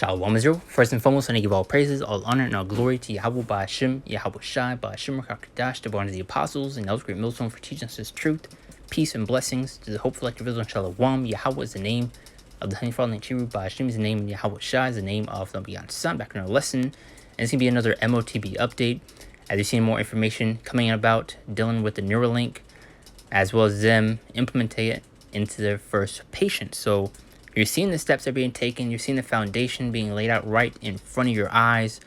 Shalom Israel. First and foremost, I give all praises, all honor, and all glory to Yahweh Ba'Hashem, Yahweh Shai, Ba'Hashem HaKadosh, the born of the apostles, and those great millstone for teaching us his truth, peace, and blessings to the hopeful elect of Israel. Shalom. Yahweh is the name of the honey fallen Hebrew. Ba'Hashem is the name, and Yahweh Shai is the name of the Beyond Son. Back in our lesson, and it's going to be another M.OT.B update, as you've seen more information coming about dealing with the Neuralink, as well as them implementing it into their first patient. So you're seeing the steps that are being taken. You're seeing the foundation being laid out right in front of your eyes.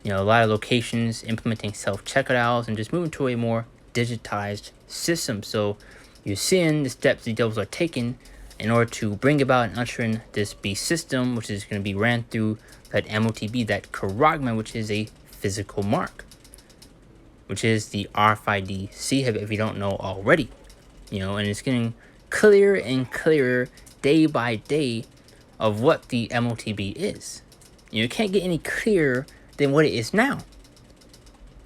You know, a lot of locations implementing self-checkouts and just moving to a more digitized system. So you're seeing the steps the devils are taking in order to bring about and usher in this beast system, which is going to be ran through that M.OT.B, that charagma, which is a physical mark, which is the RFID-C if you don't know already. You know, and it's getting clearer and clearer day by day of what the M.OT.B is. You can't get any clearer than what it is now,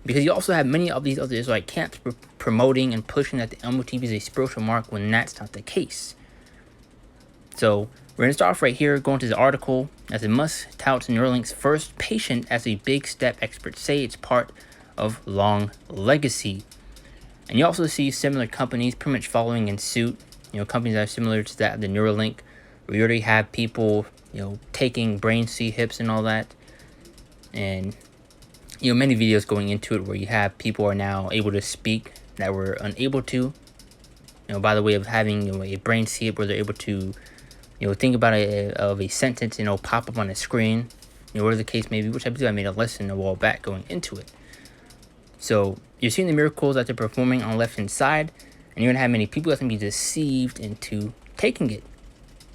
because you also have many of these other Israelite camps promoting and pushing that the M.OT.B is a spiritual mark when that's not the case. So we're going to start off right here, going to the article, as it must tout Neuralink's first patient as a big step. Experts say it's part of long legacy. And you also see similar companies pretty much following in suit. You know, companies that are similar to that of the Neuralink, where you already have people, you know, taking brain hips and all that. And, you know, many videos going into it where you have people are now able to speak that were unable to. You know, by the way of having, you know, a brain hip where they're able to, you know, think about a sentence, you know, pop up on the screen. You know, whatever the case may be, which I believe I made a lesson a while back going into it. So you're seeing the miracles that they're performing on the left-hand side. And you're going to have many people that's going to be deceived into taking it,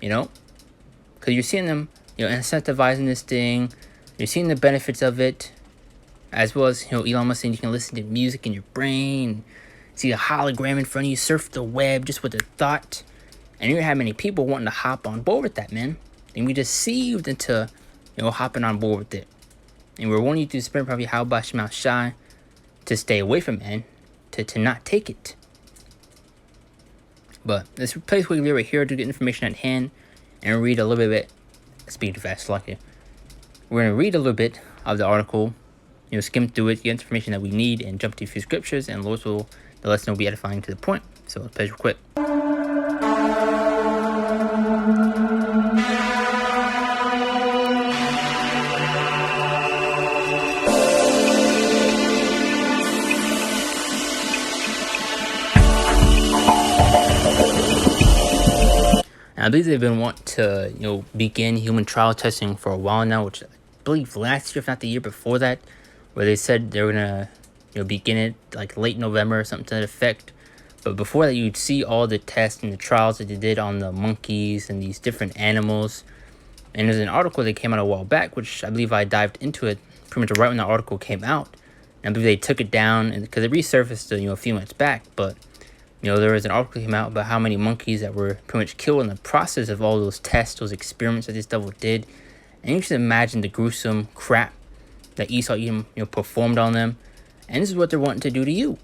you know? Because you're seeing them, you know, incentivizing this thing. You're seeing the benefits of it. As well as, you know, Elon Musk saying you can listen to music in your brain. See a hologram in front of you. Surf the web just with a thought. And you're going to have many people wanting to hop on board with that, man. And we deceived into, you know, hopping on board with it. And we're warning you through the spirit of Yahweh Shai to stay away from it, man. To not take it. But let's place quickly right here to get information at hand and read a little bit. Speaking too fast, like it. We're going to read a little bit of the article, you know, skim through it, get information that we need, and jump to a few scriptures, and Lord will, the lesson will be edifying to the point. So let's play real quick. I believe they've been wanting to, you know, begin human trial testing for a while now, which I believe last year, if not the year before that, where they said they were gonna, you know, begin it like late November or something to that effect. But before that, you'd see all the tests and the trials that they did on the monkeys and these different animals. And there's an article that came out a while back, which I believe I dived into it pretty much right when the article came out. And I believe they took it down because it resurfaced, you know, a few months back, but. You know, there was an article that came out about how many monkeys that were pretty much killed in the process of all those tests, those experiments that this devil did. And you can imagine the gruesome crap that Esau, you know, performed on them. And this is what they're wanting to do to you.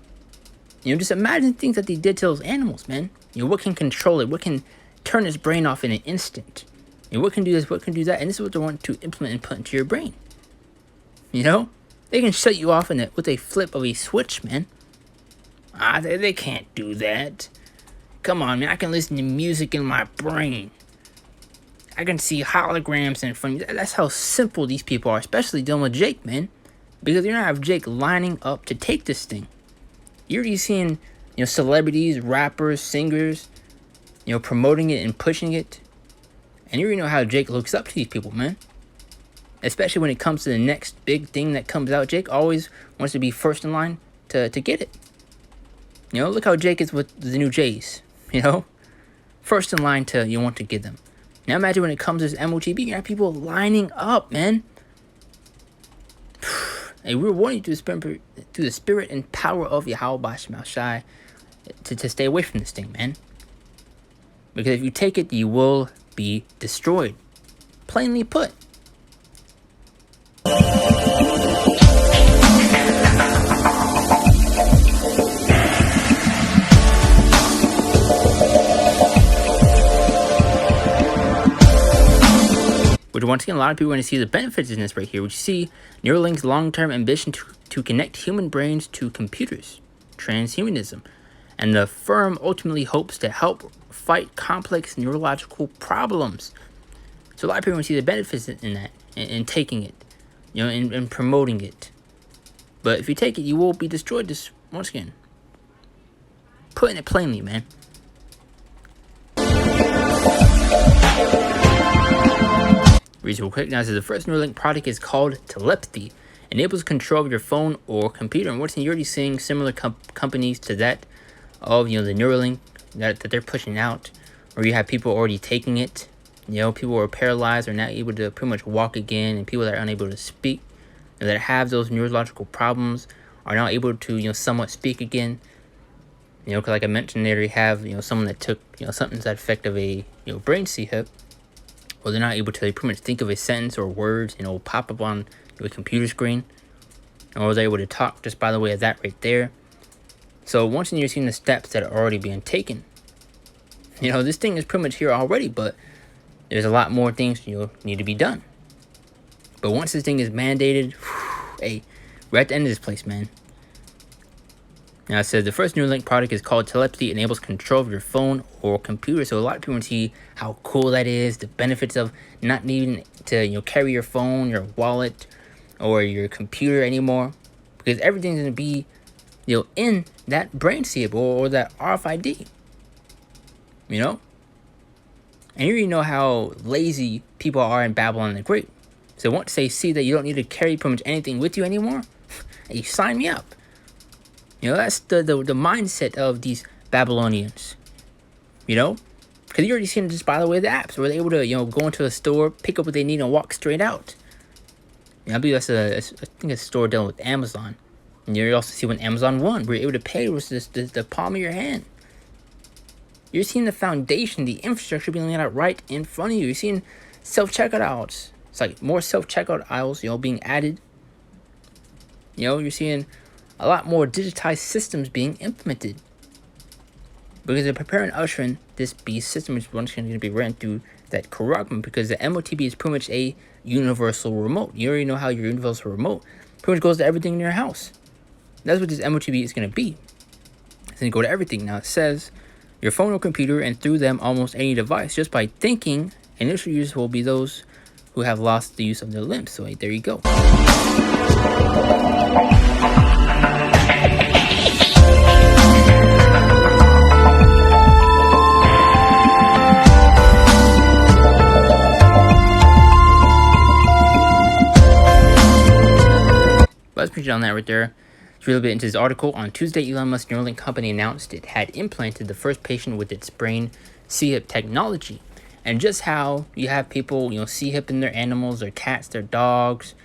You know, just imagine things that they did to those animals, man. You know, what can control it? What can turn his brain off in an instant? You know, what can do this? What can do that? And this is what they want to implement and put into your brain. You know? They can shut you off with a flip of a switch, man. They can't do that. Come on, man. I can listen to music in my brain. I can see holograms in front of me. That's how simple these people are, especially dealing with Jake, man. Because you're not have Jake lining up to take this thing. You're already seeing, you know, celebrities, rappers, singers, you know, promoting it and pushing it. And you already know how Jake looks up to these people, man. Especially when it comes to the next big thing that comes out. Jake always wants to be first in line to get it. You know, look how Jake is with the new Jays, you know? First in line to, you want to get them. Now imagine when it comes to this M.OT.B, you have people lining up, man. Hey, we're warning you through the spirit and power of Yahweh Shai to stay away from this thing, man. Because if you take it, you will be destroyed. Plainly put. Which once again, a lot of people are going to see the benefits in this right here. Which you see Neuralink's long-term ambition to connect human brains to computers, transhumanism. And the firm ultimately hopes to help fight complex neurological problems. So a lot of people are going to see the benefits in that, in taking it, you know, and promoting it. But if you take it, you will be destroyed. This once again, putting it plainly, man. Real quick now, says the first Neuralink product is called Telepathy, enables control of your phone or computer. And what's you're already seeing similar companies to that of, you know, the Neuralink that they're pushing out, where you have people already taking it. You know, people who are paralyzed are not able to pretty much walk again, and people that are unable to speak, and that have those neurological problems, are now able to, you know, somewhat speak again. You know, because like I mentioned, they already have, you know, someone that took, you know, something to that effect of a, you know, brain CHIP. Well, they're not able to, they pretty much think of a sentence or words, and it will pop up on a computer screen. Or they're able to talk just by the way of that right there. So once you're seeing the steps that are already being taken, you know, this thing is pretty much here already, but there's a lot more things, you know, need to be done. But once this thing is mandated, hey, we're at the end of this place, man. Now it says the first Neuralink product is called Telepathy, enables control of your phone or computer. So a lot of people see how cool that is, the benefits of not needing to, you know, carry your phone, your wallet, or your computer anymore, because everything's gonna be, you know, in that brain chip or that RFID. You know, and you already know how lazy people are in Babylon the Great. So once they see that you don't need to carry pretty much anything with you anymore, you sign me up. You know, that's the mindset of these Babylonians. You know, because you already seen it just by the way of the apps, where they're able to, you know, go into a store, pick up what they need, and walk straight out. You know, I believe that's I think it's a store dealing with Amazon. And you also see when Amazon won, where you're able to pay with the palm of your hand. You're seeing the foundation, the infrastructure being laid out right in front of you. You're seeing self-checkout aisles. It's like more self-checkout aisles, you know, being added. You know, you're seeing a lot more digitized systems being implemented, because they're preparing ushering this beast system, which is once going to be ran through that corruption, because the M.OT.B is pretty much a universal remote. You already know how your universal remote pretty much goes to everything in your house. That's what this M.OT.B is going to be. It's going to go to everything. Now it says your phone or computer, and through them almost any device, just by thinking. Initial users will be those who have lost the use of their limbs. So there you go. Let's put it on that right there. It's a little bit into this article. On Tuesday, Elon Musk's Neuralink company announced it had implanted the first patient with its brain CHIP technology. And just how you have people, you know, CHIP in their animals, their cats, their dogs,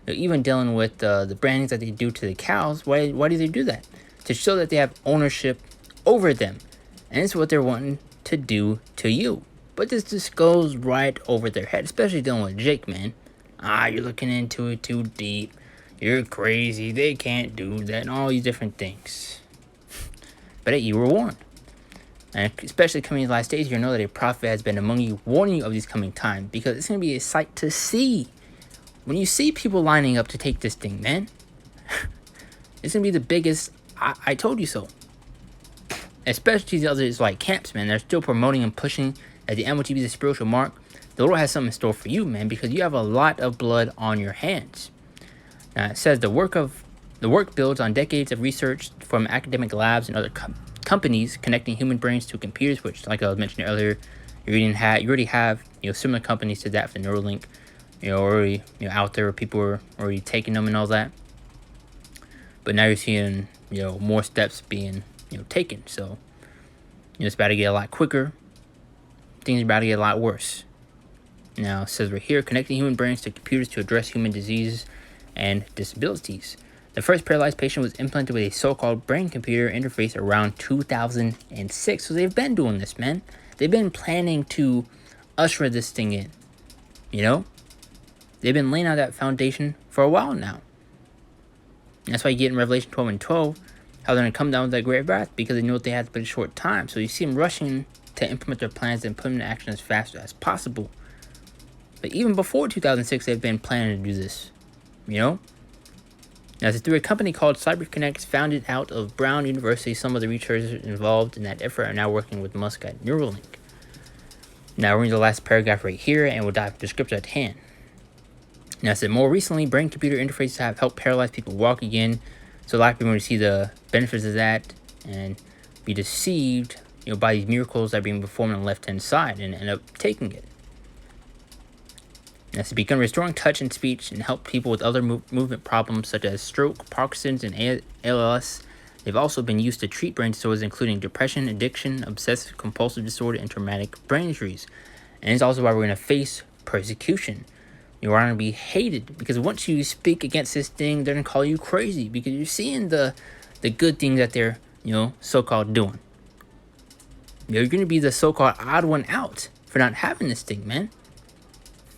even dealing with the brandings that they do to the cows. Why do they do that? To show that they have ownership over them. And it's what they're wanting to do to you. But this just goes right over their head, especially dealing with Jake, man. You're looking into it too deep. You're crazy. They can't do that, and all these different things. But hey, you were warned. And especially coming in the last days, you know that a prophet has been among you, warning you of these coming times, because it's going to be a sight to see. When you see people lining up to take this thing, man, it's going to be the biggest I told you so. Especially the others like camps, man. They're still promoting and pushing that the M.OT.B is a spiritual mark. The Lord has something in store for you, man, because you have a lot of blood on your hands. Now, it says the work builds on decades of research from academic labs and other companies connecting human brains to computers, which, like I was mentioning earlier, you already have, you know, similar companies to that for Neuralink, you know, already, you know, out there where people are already taking them and all that. But now you're seeing, you know, more steps being, you know, taken. So, you know, it's about to get a lot quicker. Things are about to get a lot worse. Now, it says right here, connecting human brains to computers to address human diseases and disabilities. The first paralyzed patient was implanted with a so-called brain-computer interface around 2006. So they've been doing this, man. They've been planning to usher this thing in. You know? They've been laying out that foundation for a while now. And that's why you get in Revelation 12 and 12, how they're going to come down with that great wrath, because they know what they have but a short time. So you see them rushing to implement their plans and put them into action as fast as possible. But even before 2006, they've been planning to do this, you know? Now, through a company called CyberConnect, founded out of Brown University, some of the researchers involved in that effort are now working with Musk at Neuralink. Now, we're in the last paragraph right here, and we'll dive into the scripture at hand. Now, it said, more recently, brain-computer interfaces have helped paralyzed people walk again. So a lot of people want to see the benefits of that and be deceived, by these miracles that are being performed on the left-hand side and end up taking it. Now, it's begun restoring touch and speech and help people with other movement problems such as stroke, Parkinson's, and ALS. They've also been used to treat brain disorders including depression, addiction, obsessive compulsive disorder, and traumatic brain injuries. And it's also why we're going to face persecution. You are going to be hated because once you speak against this thing, they're going to call you crazy because you're seeing the good things that they're, so-called doing. You're going to be the so-called odd one out for not having this thing, man.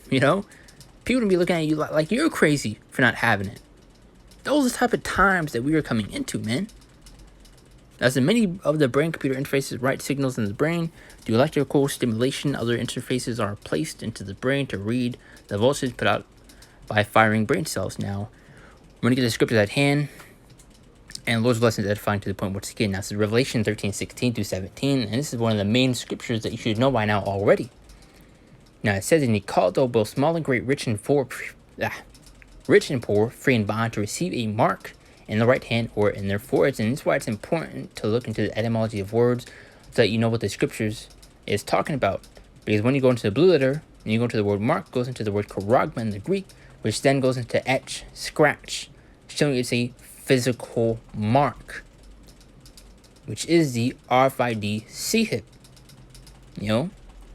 People going to be looking at you like you're crazy for not having it. Those are the type of times that we are coming into, man. As in many of the brain-computer interfaces write signals in the brain, through electrical stimulation, other interfaces are placed into the brain to read the voltage put out by firing brain cells. Now, we're going to get the scriptures at hand, and Lord's blessings edifying to the point once again. Now, this is Revelation 13:16 through 17, and this is one of the main scriptures that you should know by now already. Now, it says, and he called though both small and great, rich and poor, free and bond, to receive a mark in the right hand or in their foreheads. And this is why it's important to look into the etymology of words so that you know what the scriptures is talking about. Because when you go into the blue letter, and you go into the word mark, goes into the word charagma in the Greek, which then goes into etch, scratch, showing it's a physical mark, which is the RFID C-hip. And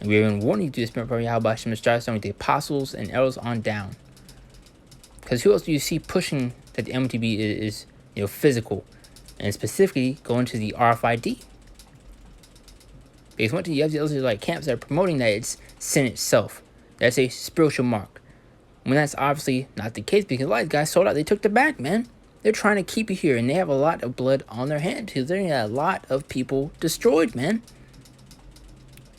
we are warning you to the Spirit of Yahweh Hashem starting with the apostles and elders on down. Because who else do you see pushing that the M.OT.B is physical, and specifically going to the RFID? Because you have the other camps that are promoting that it's sin itself. That's a spiritual mark. When that's obviously not the case, because a lot of guys sold out, they took the bag, man. They're trying to keep you here, and they have a lot of blood on their hands because they're going to have a lot of people destroyed, man.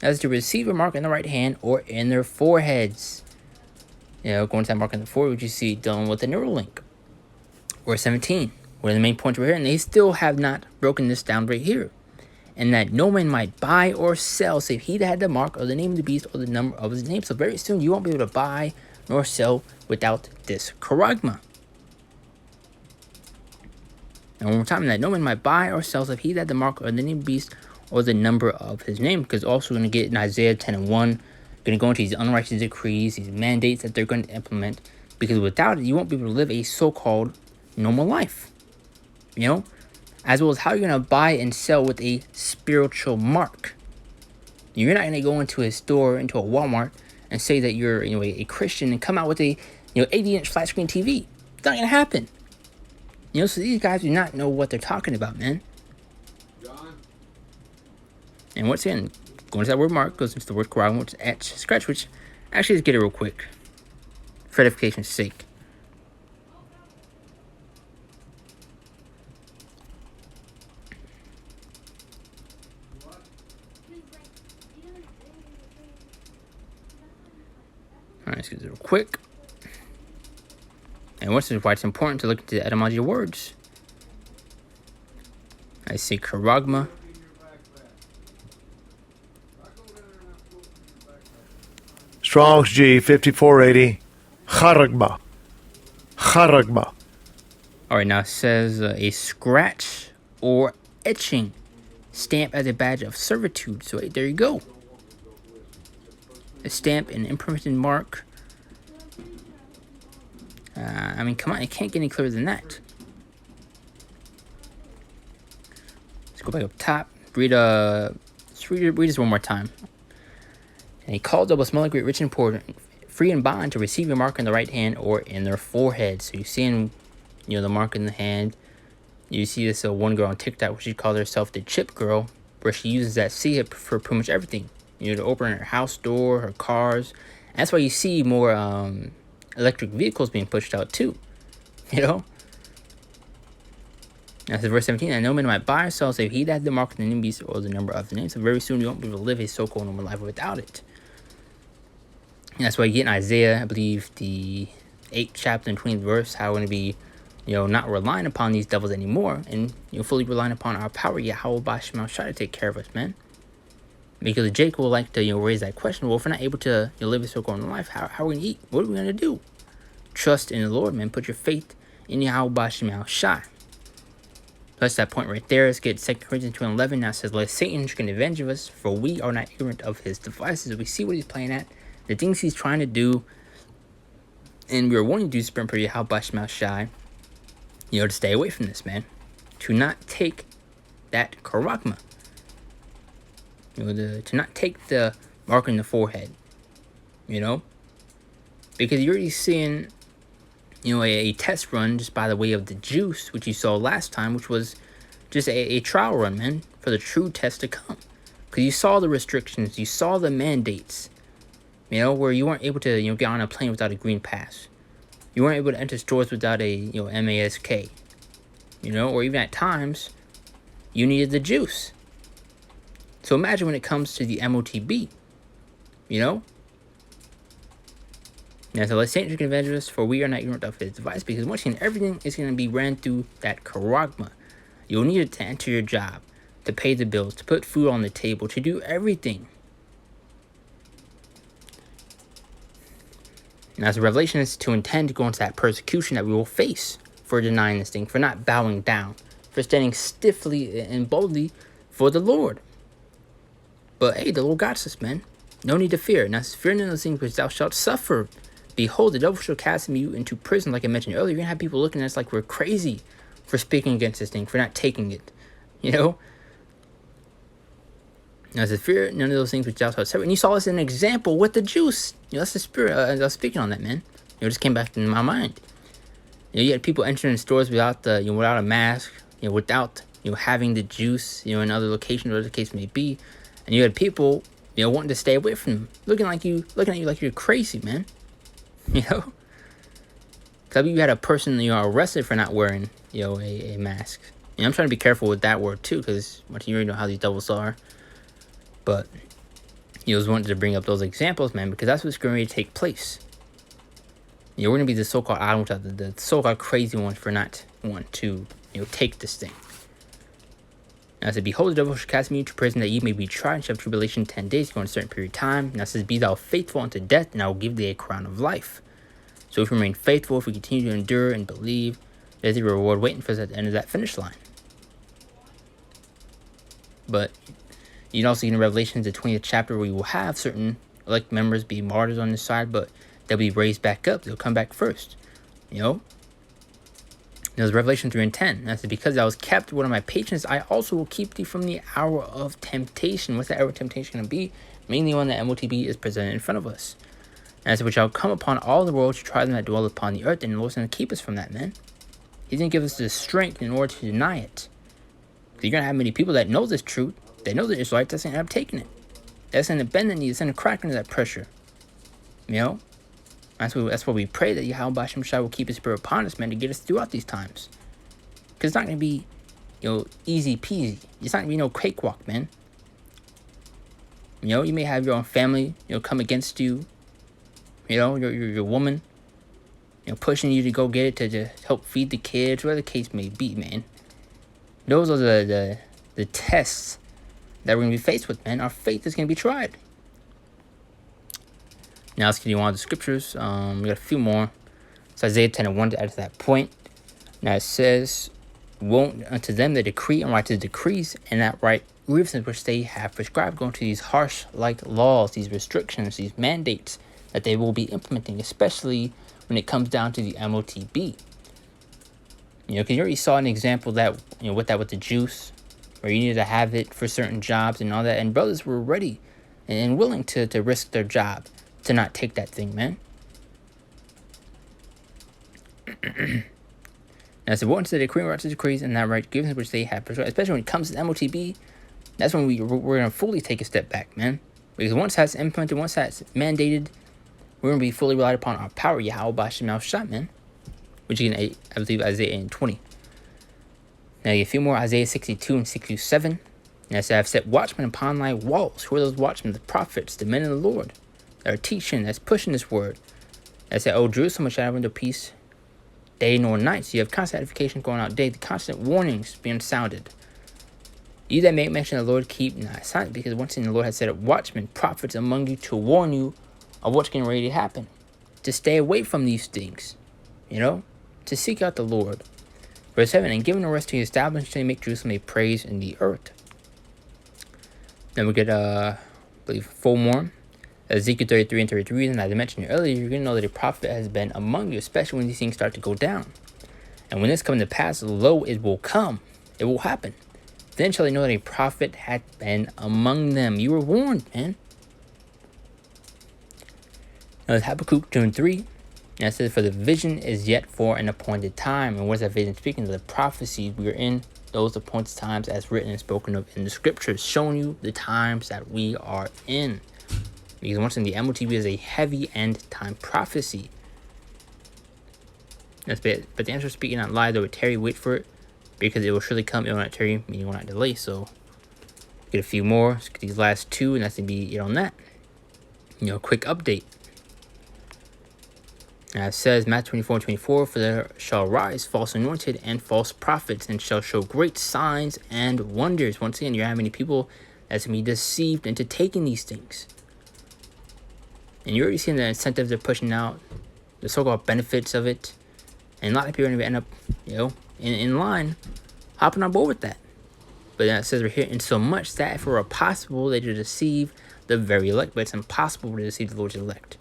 As to receive a mark in the right hand or in their foreheads. Going to that mark in the forehead, which you see done with the Neuralink. Or 17, where the main point right here, and they still have not broken this down right here. And that no man might buy or sell, save he that had the mark or the name of the beast or the number of his name. So very soon you won't be able to buy nor sell without this charagma. And one more time, that no man might buy or sell, save he that had the mark or the name of the beast or the number of his name. Because also we're going to get in Isaiah 10:1, going to go into these unrighteous decrees, these mandates that they're going to implement. Because without it, you won't be able to live a so-called normal life. As well as how you're going to buy and sell with a spiritual mark. You're not going to go into a store, into a Walmart, and say that you're a Christian and come out with a 80-inch flat screen TV. It's not going to happen. So these guys do not know what they're talking about, man. And once again, going to that word mark goes into the word charagma, which is etch, scratch, which actually, let's get it real quick for edification's sake. Alright, let's get it real quick. And this is why it's important to look into the etymology of words. I say charagma. Strong's G 5480. Charagma. Charagma. Alright, now it says a scratch or etching stamp as a badge of servitude. So there you go. A stamp, an imprinted mark. Come on, it can't get any clearer than that. Let's go back up top. Read this one more time. And he called up a small, great, rich, and poor, free and bond, to receive a mark in the right hand or in their forehead. So you're seeing, the mark in the hand. You see this one girl on TikTok, where she calls herself the chip girl, where she uses that C-hip for pretty much everything. To open her house door, her cars. And that's why you see more electric vehicles being pushed out too. That's verse 17. And no man might buy or sell, save he that had the mark of the name beast or the number of the name. So very soon you won't be able to live a so-called normal life without it. And that's why you get in Isaiah, I believe, the 8th chapter and 20th verse, how we're going to be, not relying upon these devils anymore, and fully relying upon our power, Yahweh Bashim try to take care of us, man. Because Jake will like to, raise that question. Well, if we're not able to live a so-called life, how are we going to eat? What are we going to do? Trust in the Lord, man. Put your faith in Yahweh Bashim Shai. That's that point right there. Let's get 2 Corinthians 2:11. Now it says, let Satan can avenge of us, for we are not ignorant of his devices. We see what he's playing at, the things he's trying to do, and we are wanting to do sprint for Yahweh Bashim Shai, to stay away from this, man. To not take that karagma. To not take the mark on the forehead. Because you're already seeing, a test run just by the way of the juice, which you saw last time, which was just a trial run, man, for the true test to come. Because you saw the restrictions, you saw the mandates, where you weren't able to, get on a plane without a green pass. You weren't able to enter stores without a, mask, or even at times, you needed the juice. So imagine when it comes to the M.O.T.B, Now, so let Satan can avenge us, for we are not ignorant of his device. Because once again, everything is going to be ran through that karagma. You'll need it to enter your job, to pay the bills, to put food on the table, to do everything. Now, so Revelation is to intend to go into that persecution that we will face for denying this thing, for not bowing down, for standing stiffly and boldly for the Lord. But hey, the Lord got us, man. No need to fear. Now, fear none of those things which thou shalt suffer. Behold, the devil shall cast you into prison, like I mentioned earlier. You're going to have people looking at us like we're crazy for speaking against this thing, for not taking it, Now, it says, fear none of those things which thou shalt suffer. And you saw this in an example with the juice. That's the spirit. I was speaking on that, man. It just came back in my mind. You had people entering stores without the, without a mask, without, having the juice, in other locations, whatever the case may be. And you had people, wanting to stay away from them, looking at you like you're crazy, man. Because you had a person, arrested for not wearing, a mask. I'm trying to be careful with that word too, because you already know how these devils are. But I was wanting to bring up those examples, man, because that's what's going to take place. We're going to be the so-called odd ones, the so-called crazy ones for not wanting to, take this thing. Now it says, behold, the devil shall cast me into prison, that ye may be tried and shall have tribulation 10 days, going a certain period of time. Now it says, be thou faithful unto death, and I will give thee a crown of life. So if we remain faithful, if we continue to endure and believe, there's a reward waiting for us at the end of that finish line. But you can also see in Revelation, the 20th chapter, where you will have certain elect members be martyrs on this side, but they'll be raised back up. They'll come back first. There's Revelation 3:10. That's because I was kept one of my patience, I also will keep thee from the hour of temptation. What's that hour of temptation going to be? Mainly when the M.O.T.B is presented in front of us. And that's which shall come upon all the world to try them that dwell upon the earth. And the Lord's going to keep us from that, man. He's going to give us the strength in order to deny it. Because you're going to have many people that know this truth. They know the Israelites. That's going to end up taking it. That's going to bend the knee. That's going to crack under that pressure. That's why we pray that Yahweh Bashim Shai will keep his spirit upon us, man, to get us throughout these times. Because it's not going to be, easy peasy. It's not going to be no cakewalk, man. You may have your own family, come against you. Your woman, pushing you to go get it to help feed the kids, whatever the case may be, man. Those are the tests that we're going to be faced with, man. Our faith is going to be tried. Now let's continue on with the scriptures. We got a few more. It's Isaiah 10:1 to add to that point. Now it says, won't unto them that decree and write the decrees, and that write grievances which they have prescribed, going to these harsh like laws, these restrictions, these mandates that they will be implementing, especially when it comes down to the M.O.T.B. Because you already saw an example that, with the juice, where you needed to have it for certain jobs and all that, and brothers were ready and willing to risk their job to not take that thing, man. Now, so once the decree writes the decrees and that right given which they have prescribed, especially when it comes to M.O.T.B, that's when we're going to fully take a step back, man. Because once that's implemented, once that's mandated, we're going to be fully relied upon our power, Yahweh Bashim Shai, man. Which you can, I believe, Isaiah 8:20. Now, you get a few more, Isaiah 62 and 67. And I said, I've set watchmen upon thy walls. Who are those watchmen? The prophets, the men of the Lord. that are teaching, that's pushing this word. That said, oh, Jerusalem shall have no peace day nor night. So you have constant edification going out day, the constant warnings being sounded. You that make mention of the Lord, keep not silent, because once again the Lord has set up watchmen, prophets among you to warn you of what's getting ready to happen. To stay away from these things, to seek out the Lord. Verse 7, and giving the rest to establish to make Jerusalem a praise in the earth. Then we get, I believe, 4 more. Ezekiel 33 and 33, and as I mentioned earlier, you're going to know that a prophet has been among you, especially when these things start to go down. And when this comes to pass, lo, it will come. It will happen. Then shall they know that a prophet had been among them. You were warned, man. Now, it's Habakkuk 2 and 3. And it says, for the vision is yet for an appointed time. And what is that vision speaking of? The prophecies we are in those appointed times as written and spoken of in the scriptures, showing you the times that we are in. Because once again, the M.OT.B is a heavy end time prophecy. That's bad. But the answer is speaking not lie, though it tarry, wait for it. Because it will surely come, it will not tarry, meaning it will not delay. So, get a few more. Let's get these last 2, and that's going to be it on that. Quick update. Now it says, Matthew 24 and 24, for there shall rise false anointed and false prophets, and shall show great signs and wonders. Once again, you're having many people that's going to be deceived into taking these things. And you're already seeing the incentives they're pushing out, the so-called benefits of it. And a lot of people are going to end up, in line, hopping on board with that. But then it says right here, and so much that if it were possible, they to deceive the very elect. But it's impossible to deceive the Lord's elect.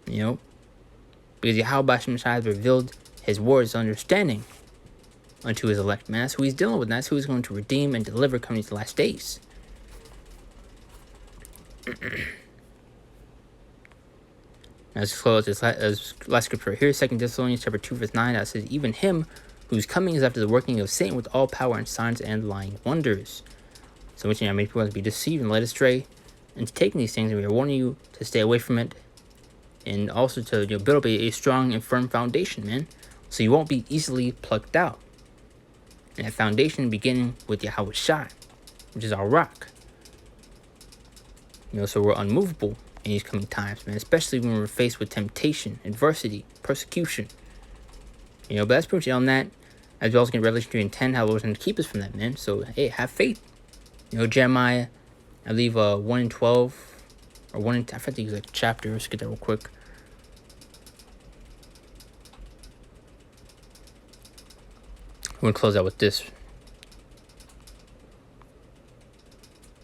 Because Yahweh has revealed his words, understanding unto his elect. Man, that's who he's dealing with. That's who he's going to redeem and deliver coming to the last days. Now, let's close this last scripture right here, 2 Thessalonians chapter 2, verse 9. That says, even him whose coming is after the working of Satan with all power and signs and lying wonders. So much many people have to be deceived and led astray into taking these things, and we are warning you to stay away from it. And also to build up a strong and firm foundation, man. So you won't be easily plucked out. And that foundation beginning with Yahweh Shai, which is our rock. So we're unmovable in these coming times, man. Especially when we're faced with temptation, adversity, persecution. But that's pretty much on that. As well as in Revelation 3 and 10, how the Lord's going to keep us from that, man. So, hey, have faith. Jeremiah, I believe 1 and 12. Or 1 and I forget the exact chapter. Let's get that real quick. I'm going to close out with this.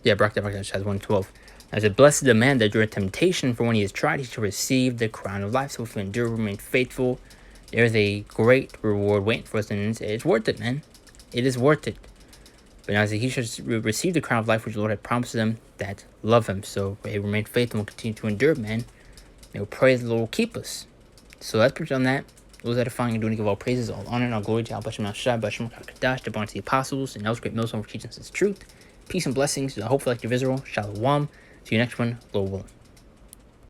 Yeah, Brock that has 1 and 12. I said, blessed is the man that during temptation, for when he is tried, he shall receive the crown of life. So if we endure, remain faithful, there's a great reward waiting for us, and it's worth it, man. It is worth it. But now he should receive the crown of life which the Lord had promised them that love him. So hey, remain faithful and continue to endure, man. Pray that the Lord will keep us. So that's pretty much on that. Those edifying and doing to give all praises, all honor, and all glory to Yahweh Shai, Bashim Kadash, the Barnes of the Apostles, and else great millstone for teaching us his truth. Peace and blessings to the hopeful elect of Israel. Shalom. See you next one, Lord willing.